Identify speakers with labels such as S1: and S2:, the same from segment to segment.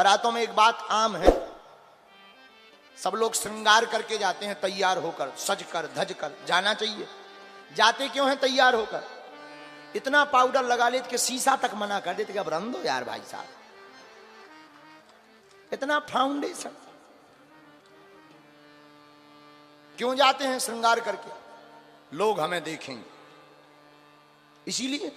S1: बारातों में एक बात आम है, सब लोग श्रृंगार करके जाते हैं, तैयार होकर, सज कर धज कर जाना चाहिए। जाते क्यों हैं तैयार होकर? इतना पाउडर लगा लेते कि शीशा तक मना कर देते कि अब रंग दो यार भाई साहब, इतना फाउंडेशन। क्यों जाते हैं श्रृंगार करके? लोग हमें देखेंगे, इसीलिए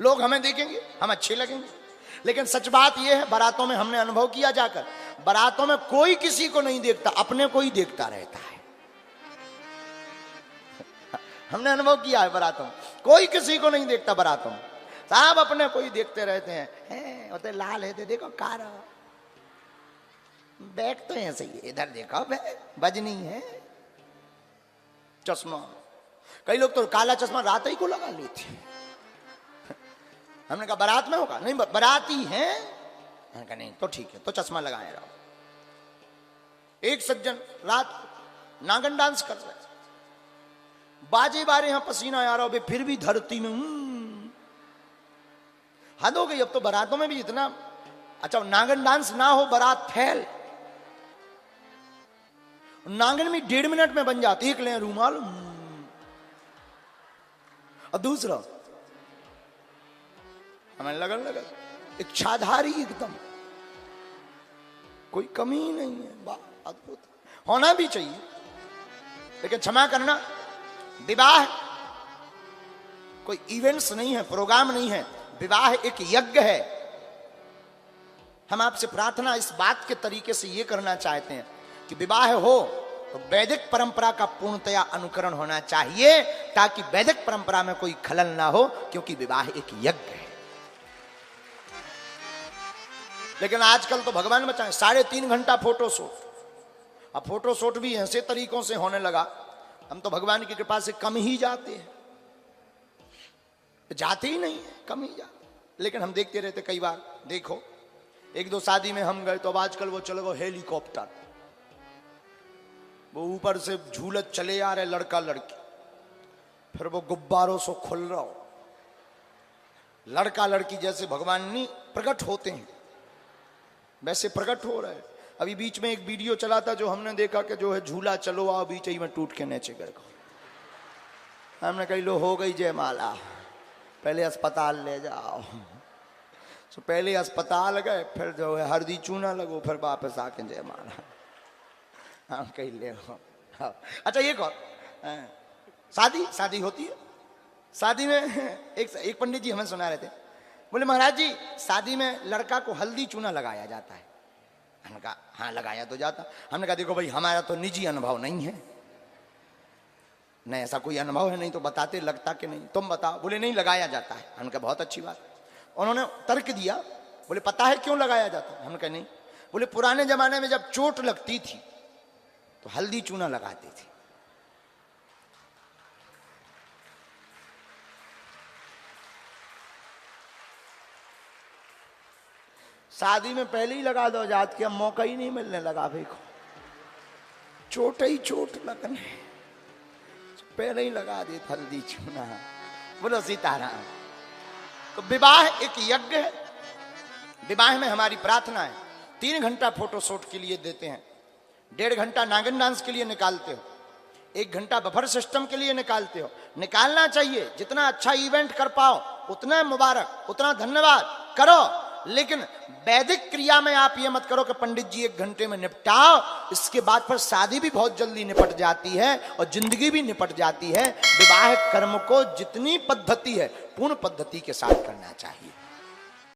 S1: लोग हमें देखेंगे, हम अच्छे लगेंगे। लेकिन सच बात यह है, बारातों में हमने अनुभव किया जाकर, बारातों में कोई किसी को नहीं देखता, अपने को ही देखता रहता है। हमने अनुभव किया है, बारातों में कोई किसी को नहीं देखता, बारातों में साहब अपने को ही देखते रहते हैं। होते लाल है, देखो कारा, बैग तो ऐसे ही, इधर देखो बजनी है, चश्मा, कई लोग तो काला चश्मा रात ही को लगा लेते हैं। हमने कहा बारात में होगा? नहीं, बाराती है। मैंने कहा नहीं तो ठीक है, तो चश्मा लगाए रहो। एक सज्जन रात नागन डांस कर रहे, बाजे बारे यहां पसीना आ रहा हो, फिर भी धरती में हद हो गई। अब तो बारातों में भी इतना अच्छा, नागन डांस ना हो बारात फैल, नागन में 1.5 मिनट में बन जाती। एक ले रूमाल और दूसरा हमें लगन इच्छाधारी, एकदम कोई कमी ही नहीं है, अद्भुत होना भी चाहिए। लेकिन क्षमा करना, विवाह कोई इवेंट्स नहीं है, प्रोग्राम नहीं है, विवाह एक यज्ञ है। हम आपसे प्रार्थना इस बात के तरीके से ये करना चाहते हैं कि विवाह हो तो वैदिक परंपरा का पूर्णतया अनुकरण होना चाहिए, ताकि वैदिक परंपरा में कोई खलल ना हो, क्योंकि विवाह एक यज्ञ है। लेकिन आजकल तो भगवान बचाएं 3.5 घंटा फोटो शूट। अब फोटो शूट भी ऐसे तरीकों से होने लगा, हम तो भगवान की कृपा से कम ही जाते हैं, जाते ही नहीं है, कम ही जाते। लेकिन हम देखते रहते, कई बार देखो 1-2 शादी में हम गए तो अब आजकल वो चले गए हेलीकॉप्टर, वो ऊपर से झूलत चले आ रहे लड़का लड़की, फिर वो गुब्बारों से खुल रहा हो, लड़का लड़की जैसे भगवान नहीं प्रकट होते हैं वैसे प्रकट हो रहे हैं। अभी बीच में एक वीडियो चला था जो हमने देखा कि जो है झूला चलो आओ, बीच ही में टूट के नीचे गिर गया। हमने कही लो हो गई जयमाला, पहले अस्पताल ले जाओ। तो पहले अस्पताल गए, फिर जो है हल्दी चूना लगो, फिर वापस आके जयमाला। हाँ कही ले। अच्छा एक और, शादी होती है, शादी में एक पंडित जी हमें सुना रहे थे, बोले महाराज जी शादी में लड़का को हल्दी चूना लगाया जाता है। हमने कहा हाँ लगाया तो जाता। हमने कहा देखो भाई हमारा तो निजी अनुभव नहीं है, नहीं ऐसा कोई अनुभव है नहीं तो बताते, लगता कि नहीं, तुम बताओ। बोले नहीं लगाया जाता है। हमने कहा बहुत अच्छी बात। उन्होंने तर्क दिया, बोले पता है क्यों लगाया जाता है? हमने कहा नहीं। बोले पुराने जमाने में जब चोट लगती थी तो हल्दी चूना लगाती थी। शादी में पहले ही लगा दो जात के, अब मौका ही नहीं मिलने लगा भाई को, चोट ही चोट लगने, पहले ही लगा दी हल्दी चूना। बोलो सीताराम। तो विवाह एक यज्ञ है। विवाह में हमारी प्रार्थना है, 3 घंटा फोटो शूट के लिए देते हैं, 1.5 घंटा नागिन डांस के लिए निकालते हो, 1 घंटा बफर सिस्टम के लिए निकालते हो। निकालना चाहिए, जितना अच्छा इवेंट कर पाओ उतना मुबारक, उतना धन्यवाद करो। लेकिन वैदिक क्रिया में आप ये मत करो कि पंडित जी 1 घंटे में निपटाओ, इसके बाद फिर शादी भी बहुत जल्दी निपट जाती है और जिंदगी भी निपट जाती है। विवाह कर्म को जितनी पद्धति है पूर्ण पद्धति के साथ करना चाहिए।